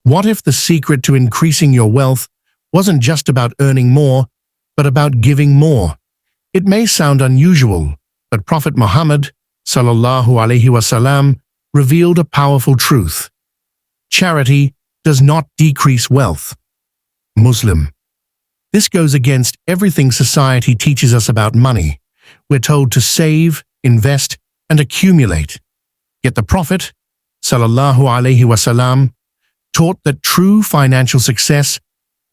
What if the secret to increasing your wealth wasn't just about earning more, but about giving more? It may sound unusual, but Prophet Muhammad, Salallahu Alayhi Wasalam, revealed a powerful truth. Charity does not decrease wealth. Muslim. This goes against everything society teaches us about money. We're told to save, invest, and accumulate. Yet the Prophet, Salallahu Alayhi Wasalam, taught that true financial success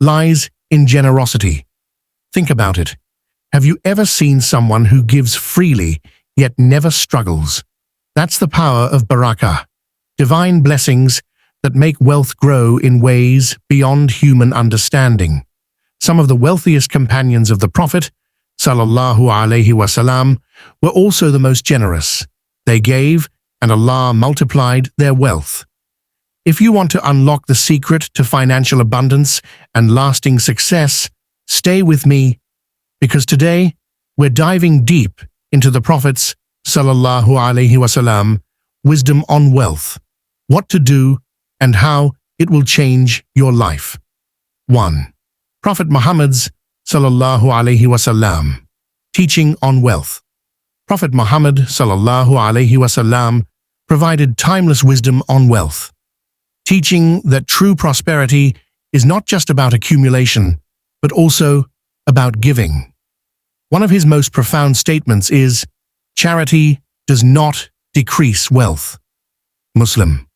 lies in generosity. Think about it. Have you ever seen someone who gives freely yet never struggles? That's the power of Barakah, divine blessings that make wealth grow in ways beyond human understanding. Some of the wealthiest companions of the Prophet, Salallahu Alayhi Wasalam, were also the most generous. They gave, and Allah multiplied their wealth. If you want to unlock the secret to financial abundance and lasting success, stay with me, because today we're diving deep into the Prophet's Salallahu Alayhi Wasalam wisdom on wealth, what to do and how it will change your life. 1. Prophet Muhammad's Salallahu Alayhi Wasalam teaching on wealth. Prophet Muhammad Salallahu Alayhi Wasalam provided timeless wisdom on wealth, teaching that true prosperity is not just about accumulation, but also about giving. One of his most profound statements is, "Charity does not decrease wealth." Muslim.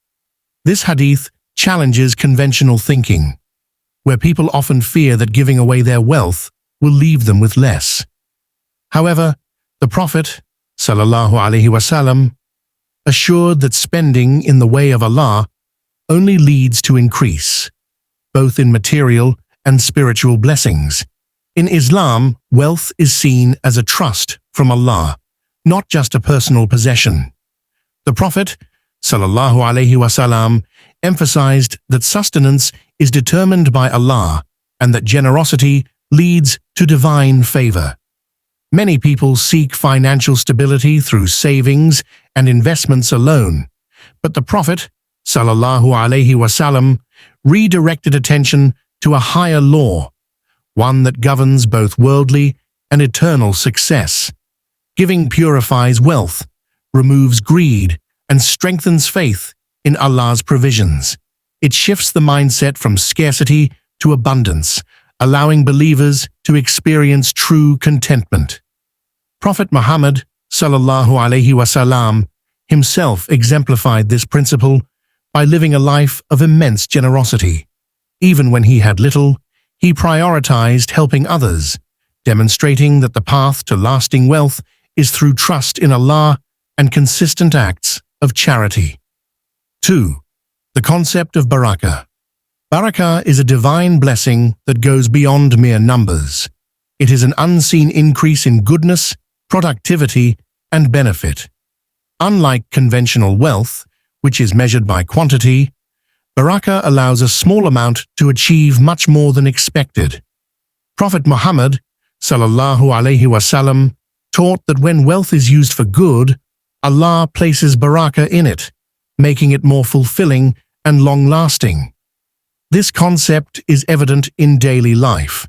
This hadith challenges conventional thinking, where people often fear that giving away their wealth will leave them with less. However, the Prophet, Salallahu Alayhi Wasallam, assured that spending in the way of Allah only leads to increase, both in material and spiritual blessings. In Islam, wealth is seen as a trust from Allah, not just a personal possession. The Prophet, Salallahu Alayhi Wasallam, emphasized that sustenance is determined by Allah and that generosity leads to divine favor. Many people seek financial stability through savings and investments alone, but the Prophet, Salallahu Alayhi Wasallam, redirected attention to a higher law, one that governs both worldly and eternal success. Giving purifies wealth, removes greed, and strengthens faith in Allah's provisions. It shifts the mindset from scarcity to abundance, allowing believers to experience true contentment. Prophet Muhammad, Salallahu Alayhi Wasallam, himself exemplified this principle by living a life of immense generosity. Even when he had little, he prioritized helping others, demonstrating that the path to lasting wealth is through trust in Allah and consistent acts of charity. 2. The concept of Barakah. Barakah is a divine blessing that goes beyond mere numbers. It is an unseen increase in goodness, productivity, and benefit. Unlike conventional wealth, which is measured by quantity, Barakah allows a small amount to achieve much more than expected. Prophet Muhammad, Salallahu Alayhi Wasallam, taught that when wealth is used for good, Allah places Barakah in it, making it more fulfilling and long-lasting. This concept is evident in daily life.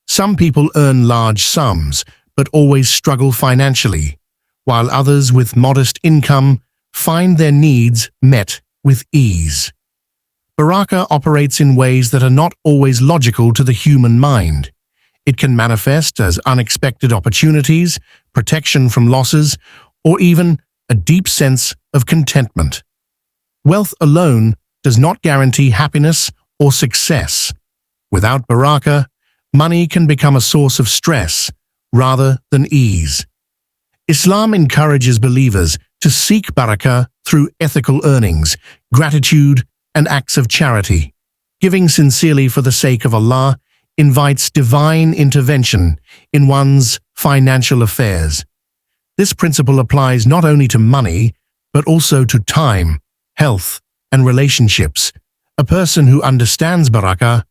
Some people earn large sums, but always struggle financially, while others with modest income find their needs met with ease. Barakah operates in ways that are not always logical to the human mind. It can manifest as unexpected opportunities, protection from losses, or even a deep sense of contentment. Wealth alone does not guarantee happiness or success. Without Barakah, money can become a source of stress rather than ease. Islam encourages believers to seek Barakah through ethical earnings, gratitude, and acts of charity. Giving sincerely for the sake of Allah invites divine intervention in one's financial affairs. This principle applies not only to money, but also to time, health, and relationships. A person who understands Barakah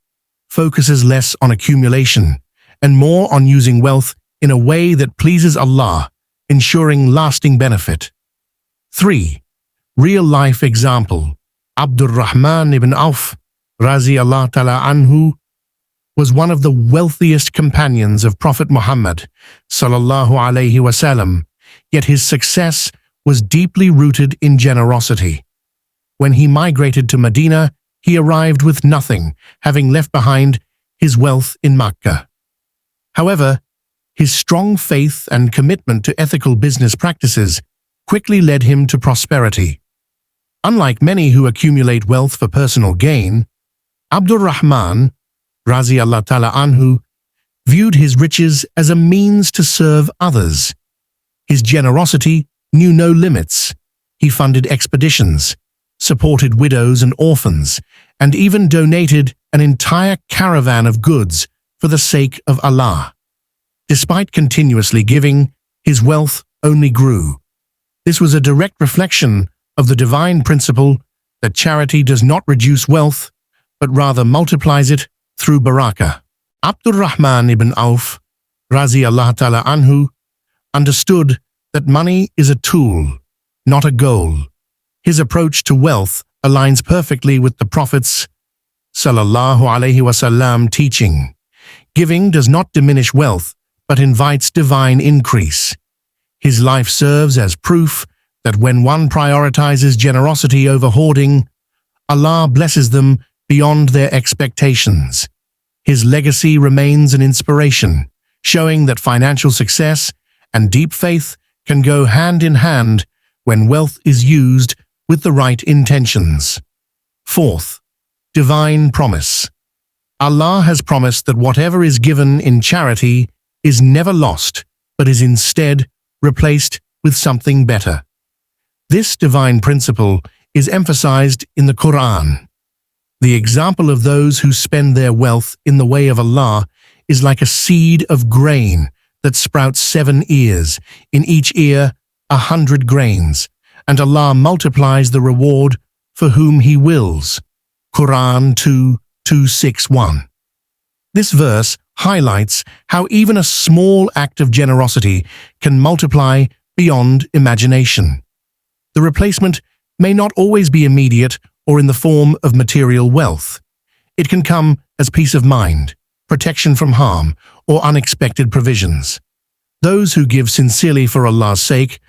focuses less on accumulation and more on using wealth in a way that pleases Allah, ensuring lasting benefit. 3. Real-life example. Abdur-Rahman ibn Awf, Razi Allah Tala Anhu, was one of the wealthiest companions of Prophet Muhammad Salallahu Alayhi Wasalam, yet his success was deeply rooted in generosity. When he migrated to Medina, he arrived with nothing, having left behind his wealth in Makkah. However, his strong faith and commitment to ethical business practices quickly led him to prosperity. Unlike many who accumulate wealth for personal gain, Abdur-Rahman, Razi Allah Tala Anhu, viewed his riches as a means to serve others. His generosity knew no limits. He funded expeditions, supported widows and orphans, and even donated an entire caravan of goods for the sake of Allah. Despite continuously giving, his wealth only grew. This was a direct reflection of the divine principle that charity does not reduce wealth, but rather multiplies it through Barakah. Abdur-Rahman ibn Awf, Razi Allah Tala Anhu, understood that money is a tool, not a goal. His approach to wealth aligns perfectly with the Prophet's Salallahu Alayhi Wasalam teaching. Giving does not diminish wealth, but invites divine increase. His life serves as proof that when one prioritizes generosity over hoarding, Allah blesses them beyond their expectations. His legacy remains an inspiration, showing that financial success and deep faith can go hand in hand when wealth is used with the right intentions. Fourth, divine promise. Allah has promised that whatever is given in charity is never lost, but is instead replaced with something better. This divine principle is emphasized in the Quran. The example of those who spend their wealth in the way of Allah is like a seed of grain that sprouts 7 ears, in each ear 100 grains, and Allah multiplies the reward for whom He wills. Quran 2:261. This verse highlights how even a small act of generosity can multiply beyond imagination. The replacement may not always be immediate or in the form of material wealth. It can come as peace of mind, protection from harm, or unexpected provisions. Those who give sincerely for Allah's sake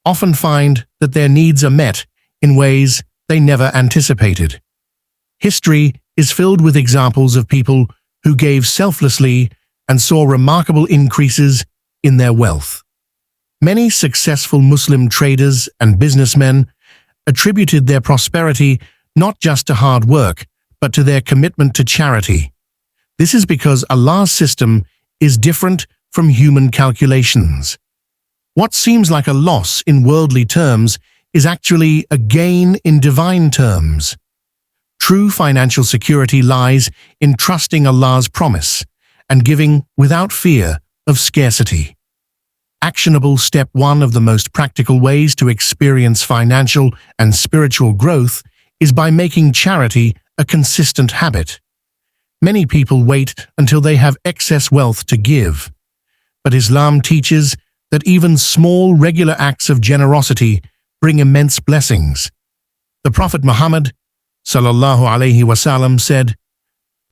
often find that their needs are met in ways they never anticipated. History is filled with examples of people who gave selflessly and saw remarkable increases in their wealth. Many successful Muslim traders and businessmen attributed their prosperity not just to hard work, but to their commitment to charity. This is because Allah's system is different from human calculations. What seems like a loss in worldly terms is actually a gain in divine terms. True financial security lies in trusting Allah's promise and giving without fear of scarcity. Actionable step 1 of the most practical ways to experience financial and spiritual growth is by making charity a consistent habit. Many people wait until they have excess wealth to give, but Islam teaches that even small regular acts of generosity bring immense blessings. The Prophet Muhammad Salallahu Alayhi Wasalam said,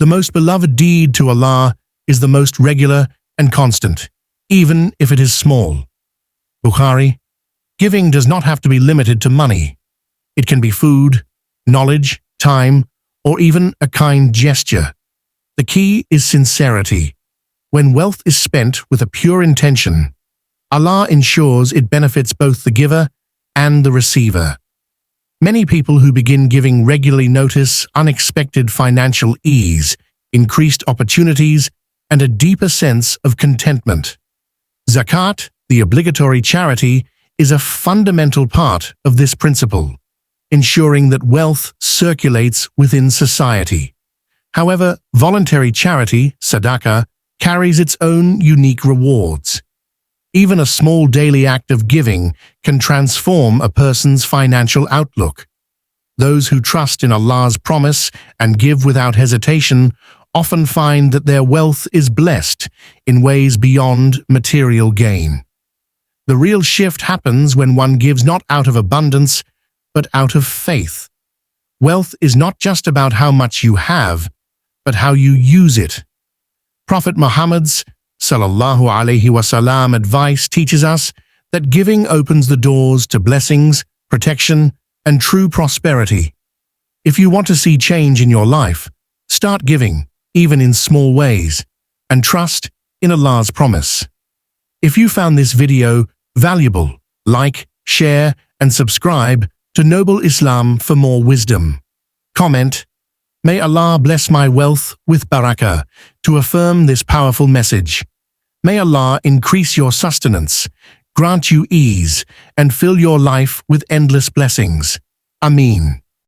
"The most beloved deed to Allah is the most regular and constant, even if it is small." Bukhari. Giving does not have to be limited to money. It can be food, knowledge, time, or even a kind gesture. The key is sincerity. When wealth is spent with a pure intention, Allah ensures it benefits both the giver and the receiver. Many people who begin giving regularly notice unexpected financial ease, increased opportunities, and a deeper sense of contentment. Zakat, the obligatory charity, is a fundamental part of this principle, ensuring that wealth circulates within society. However, voluntary charity, Sadaqah, carries its own unique rewards. Even a small daily act of giving can transform a person's financial outlook. Those who trust in Allah's promise and give without hesitation often find that their wealth is blessed in ways beyond material gain. The real shift happens when one gives not out of abundance, but out of faith. Wealth is not just about how much you have, but how you use it. Prophet Muhammad's Salallahu Alayhi Wasalam advice teaches us that giving opens the doors to blessings, protection, and true prosperity. If you want to see change in your life, start giving, even in small ways, and trust in Allah's promise. If you found this video valuable, like, share, and subscribe to Noble Islam for more wisdom. Comment, "May Allah bless my wealth with barakah," to affirm this powerful message. May Allah increase your sustenance, grant you ease, and fill your life with endless blessings. Ameen.